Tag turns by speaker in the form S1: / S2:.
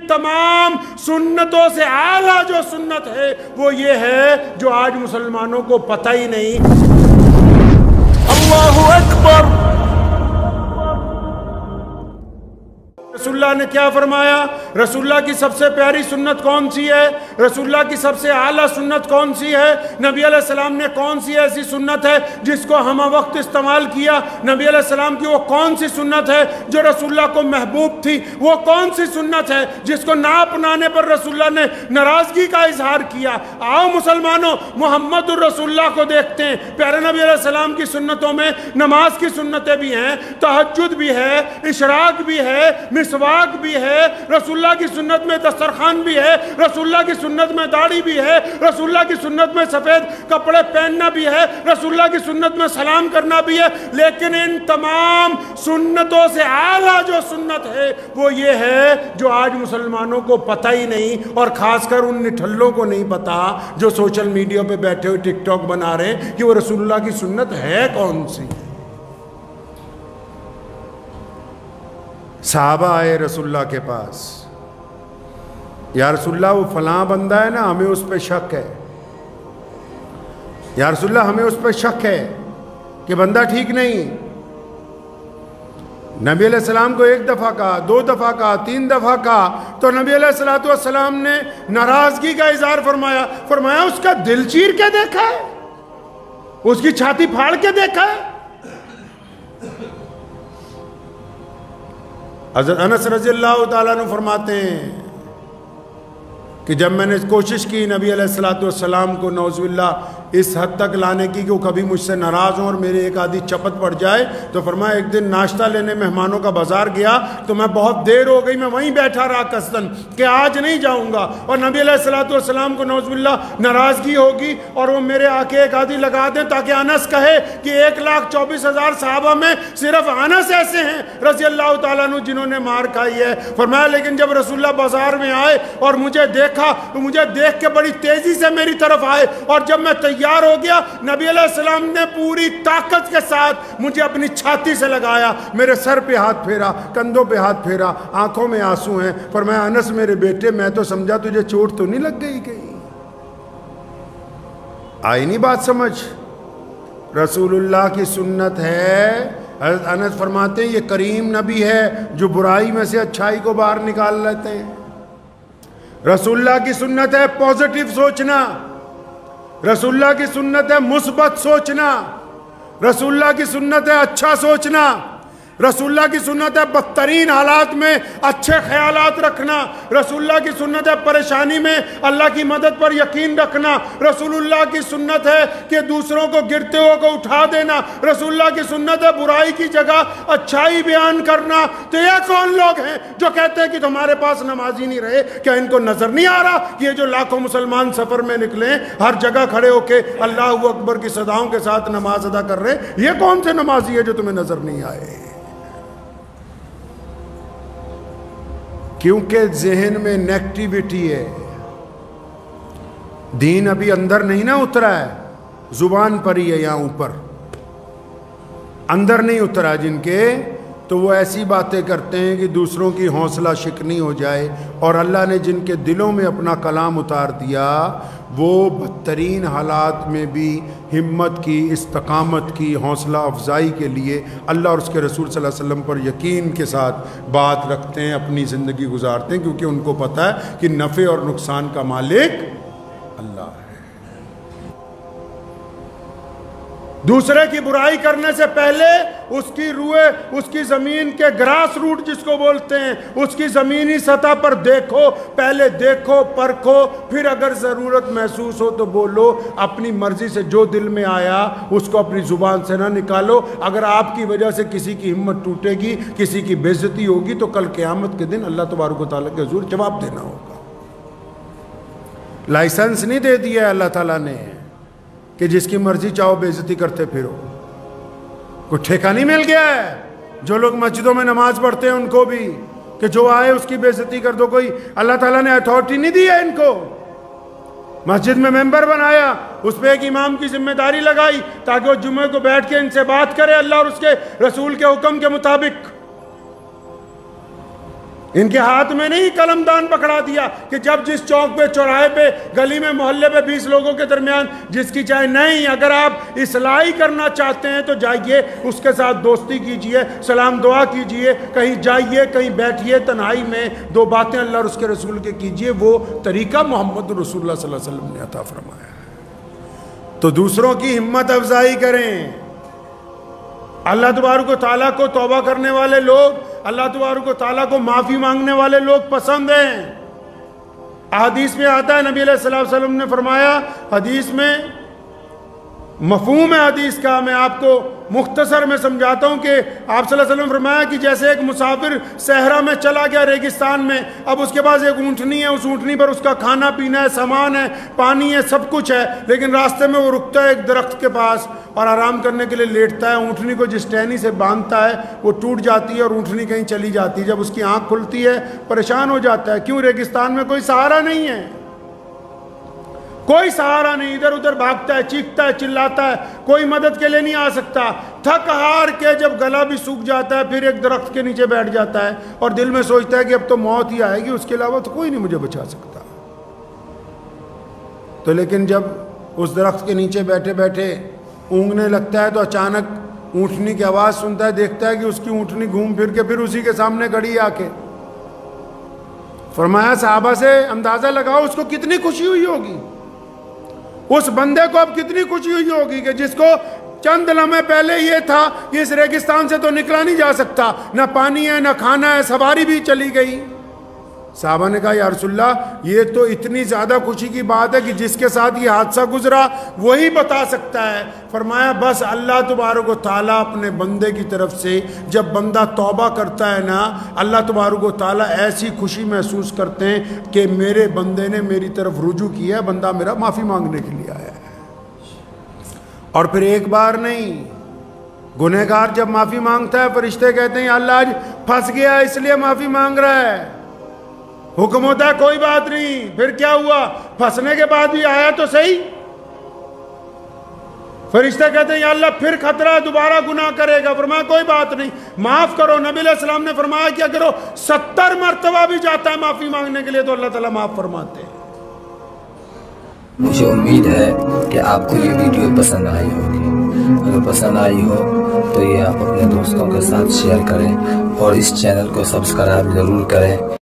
S1: तमाम सुन्नतों से आला जो सुन्नत है वो ये है जो आज मुसलमानों को पता ही नहीं। अल्लाहु अकबर। रसूलुल्लाह ने क्या फरमाया? रसूलुल्लाह की सबसे प्यारी सुन्नत कौन सी है? रसूलुल्लाह की सबसे आला सुन्नत कौन सी है? नबी अलैहिस्सलाम ने कौन सी ऐसी सुन्नत है जिसको हम वक्त इस्तेमाल किया? नबी अलैहिस्सलाम की वो कौन सी सुन्नत है जो रसूलुल्लाह को महबूब थी? वो कौन सी सुन्नत है जिसको ना अपनाने पर रसूलुल्लाह ने नाराजगी का इजहार किया? आओ मुसलमानों, मुहम्मदुर रसूलुल्लाह को देखते हैं। प्यारे नबी अलैहिस्सलाम की सुन्नतों में नमाज की सुन्नतें भी हैं, तहज्जुद भी है, इशराक भी है, मिसवाक भी है। रसूलुल्लाह की सुन्नत में दस्तरखान भी है, रसूलुल्लाह की सुन्नत में दाढ़ी भी है, रसूलुल्लाह की सुन्नत में सफेद कपड़े पहनना भी है, रसूलुल्लाह की सुन्नत में सलाम करना भी है। लेकिन इन तमाम सुन्नतों से आला जो सुन्नत है वो ये है जो आज मुसलमानों को पता ही नहीं, और खासकर उन निठल्लों को नहीं पता जो सोशल मीडिया पे बैठे हुए टिकटॉक बना रहे हैं कि वो रसूलुल्लाह की सुन्नत है कौन सी। सहाबा आए रसूलुल्लाह के पास, या रसूलुल्लाह वो फलां बंदा है ना, हमें उस पर शक है। या रसूलुल्लाह हमें उस पर शक है कि बंदा ठीक नहीं। नबी अलैहिस्सलाम को एक दफ़ा कहा, दो दफ़ा कहा, तीन दफ़ा कहा, तो नबी अलैहिस्सलाम ने नाराज़गी का इज़हार फरमाया उसका दिल चीर के देखा है, उसकी छाती फाड़ के देखा है। हज़रत अनस रज़ियल्लाहु ताला अन्हु फरमाते हैं कि जब मैंने कोशिश की नबी अलैहिस्सलातु वस्सलाम को नौज़ुबिल्लाह इस हद तक लाने की कि वो कभी मुझसे नाराज़ हों और मेरे एक आधी चपत पड़ जाए, तो फरमाया एक दिन नाश्ता लेने मेहमानों का बाज़ार गया तो मैं बहुत देर हो गई, मैं वहीं बैठा रहा कसदन कि आज नहीं जाऊँगा, और नबी अलैहिस्सलातु वस्सलाम को नौज़ुबिल्लाह नाराज़गी होगी और वो मेरे आके एक आधी लगा दें ताकि अनस कहे कि 1,24,000 सहाबा में सिर्फ अनस ऐसे हैं रज़ियल्लाहु ताला अन्हु जिन्होंने मार खाई है। फरमाया लेकिन जब रसूलुल्लाह बाज़ार में आए और मुझे देखा तो मुझे देख के बड़ी तेज़ी से मेरी तरफ आए, और जब मैं तैयार हो गया नबी अलैहिस्सलाम ने पूरी ताकत के साथ मुझे अपनी छाती से लगाया, मेरे सर पे हाथ फेरा, कंधों पे हाथ फेरा, आंखों में आंसू हैं। पर मैं अनस मेरे बेटे, मैं तो समझा तुझे चोट तो नहीं लग गई कहीं? आई नहीं बात समझ? रसूलुल्लाह की सुन्नत है। अनस फरमाते हैं ये करीम नबी है जो बुराई में से अच्छाई को बाहर निकाल लेते हैं। रसूलुल्लाह की सुन्नत है पॉजिटिव सोचना, रसूलुल्लाह की सुन्नत है मुस्बत सोचना, रसूलुल्लाह की सुन्नत है अच्छा सोचना, रसूलुल्लाह की सुन्नत है बदतरीन हालात में अच्छे ख्यालात रखना, रसूलुल्लाह की सुन्नत है परेशानी में अल्लाह की मदद पर यकीन रखना, रसूलुल्लाह की सुन्नत है कि दूसरों को गिरते हुए को उठा देना, रसूलुल्लाह की सुन्नत है बुराई की जगह अच्छाई बयान करना। तो ये कौन लोग हैं जो कहते हैं कि तुम्हारे पास नमाजी नहीं रहे? क्या इनको नजर नहीं आ रहा कि ये जो लाखों मुसलमान सफर में निकले हर जगह खड़े होके अल्लाहु अकबर की सदाओं के साथ नमाज अदा कर रहे हैं? ये कौन से नमाजी है जो तुम्हें नजर नहीं आए? क्योंकि जहन में नेगेटिविटी है, दीन अभी अंदर नहीं ना उतरा है, जुबान पर ही है, यहाँ ऊपर अंदर नहीं उतरा जिनके, तो वो ऐसी बातें करते हैं कि दूसरों की हौसला शिकनी हो जाए। और अल्लाह ने जिनके दिलों में अपना कलाम उतार दिया वो बदतरीन हालात में भी हिम्मत की, इस्तकामत की, हौसला अफजाई के लिए अल्लाह और उसके रसूल सल्लल्लाहु अलैहि वसल्लम पर यकीन के साथ बात रखते हैं, अपनी ज़िंदगी गुजारते हैं, क्योंकि उनको पता है कि नफ़े और नुकसान का मालिक अल्लाह है। दूसरे की बुराई करने से पहले उसकी रूए, उसकी ज़मीन के ग्रास रूट जिसको बोलते हैं, उसकी ज़मीनी सतह पर देखो, पहले देखो, परखो, फिर अगर ज़रूरत महसूस हो तो बोलो। अपनी मर्ज़ी से जो दिल में आया उसको अपनी ज़ुबान से ना निकालो। अगर आपकी वजह से किसी की हिम्मत टूटेगी, किसी की बेइज्जती होगी, तो कल क़यामत के दिन अल्लाह तबारक व तआला के हुज़ूर जवाब देना होगा। लाइसेंस नहीं दे दिया अल्लाह ताला ने कि जिसकी मर्जी चाहो बेइज्जती करते फिरो, कोई ठेका नहीं मिल गया है। जो लोग मस्जिदों में नमाज पढ़ते हैं उनको भी कि जो आए उसकी बेइज्जती कर दो, कोई अल्लाह ताला ने अथॉरिटी नहीं दी है इनको। मस्जिद में मेंबर बनाया, उस पर एक इमाम की जिम्मेदारी लगाई ताकि वो जुम्मे को बैठ के इनसे बात करे अल्लाह और उसके रसूल के हुक्म के मुताबिक। इनके हाथ में नहीं कलमदान पकड़ा दिया कि जब जिस चौक पे, चौराहे पे, गली में, मोहल्ले पे 20 लोगों के दरमियान जिसकी चाहे, नहीं, अगर आप इस्लाही करना चाहते हैं तो जाइए, उसके साथ दोस्ती कीजिए, सलाम दुआ कीजिए, कहीं जाइए, कहीं बैठिए, तन्हाई में 2 बातें अल्लाह और उसके रसूल के कीजिए। वो तरीका मोहम्मद रसूलुल्लाह सल्लल्लाहु अलैहि वसल्लम ने अता फरमाया है। तो दूसरों की हिम्मत अफजाई करें। अल्लाह तबारक व तआला को तौबा करने वाले लोग, अल्लाह तबारक व तआला को माफ़ी मांगने वाले लोग पसंद हैं। हदीस में आता है, नबी सल्लल्लाहु अलैहि वसल्लम ने फरमाया, हदीस में मफहूम है हदीस का, मैं आपको मुख्तसर में समझाता हूँ कि आप सल्लल्लाहु अलैहि वसल्लम फरमाया कि जैसे एक मुसाफिर सहरा में चला गया, रेगिस्तान में, अब उसके पास एक ऊँटनी है, उस ऊँटनी पर उसका खाना पीना है, सामान है, पानी है, सब कुछ है, लेकिन रास्ते में वो रुकता है एक दरख्त के पास और आराम करने के लिए लेटता है। ऊँटनी को जिस टहनी से बांधता है वो टूट जाती है और ऊँटनी कहीं चली जाती है। जब उसकी आँख खुलती है परेशान हो जाता है, क्यों? रेगिस्तान में कोई सहारा नहीं है, कोई सहारा नहीं, इधर उधर भागता है, चीखता है, चिल्लाता है, कोई मदद के लिए नहीं आ सकता। थक हार के जब गला भी सूख जाता है फिर एक दरख्त के नीचे बैठ जाता है और दिल में सोचता है कि अब तो मौत ही आएगी, उसके अलावा तो कोई नहीं मुझे बचा सकता। तो लेकिन जब उस दरख्त के नीचे बैठे बैठे ऊँघने लगता है तो अचानक ऊँटनी की आवाज़ सुनता है, देखता है कि उसकी ऊँटनी घूम फिर के फिर उसी के सामने खड़ी आके। फरमाया सहाबा से अंदाज़ा लगाओ उसको कितनी खुशी हुई होगी, उस बंदे को अब कितनी खुशी हुई होगी कि जिसको चंद लम्हे पहले ये था कि इस रेगिस्तान से तो निकला नहीं जा सकता, ना पानी है, ना खाना है, सवारी भी चली गई। साहबा ने कहा या रसूलल्लाह, ये तो इतनी ज़्यादा खुशी की बात है कि जिसके साथ ये हादसा गुजरा वही बता सकता है। फरमाया बस अल्लाह तबारक व तआला अपने बंदे की तरफ से जब बंदा तौबा करता है ना, अल्लाह तबारक व तआला ऐसी खुशी महसूस करते हैं कि मेरे बंदे ने मेरी तरफ रुजू किया, बंदा मेरा माफ़ी मांगने के लिए आया है। और फिर एक बार नहीं, गुनहगार जब माफ़ी मांगता है फरिश्ते कहते हैं अल्लाह आज फंस गया इसलिए माफ़ी मांग रहा है। हुक्म होता है कोई बात नहीं, फिर क्या हुआ, फंसने के बाद भी आया तो सही। फरिश्ते कहते हैं या अल्लाह फिर खतरा, दोबारा गुनाह करेगा। फरमाया कोई बात नहीं, माफ करो। नबी अलैहिस्सलाम ने फरमाया कि अगर वो 70 मरतबा भी जाता है माफी मांगने के लिए तो अल्लाह ताला माफ फरमाते हैं।
S2: मुझे उम्मीद है कि आपको ये वीडियो पसंद आई होगी। अगर पसंद आई हो तो ये आप अपने दोस्तों के साथ शेयर करें और इस चैनल को सब्सक्राइब जरूर करें।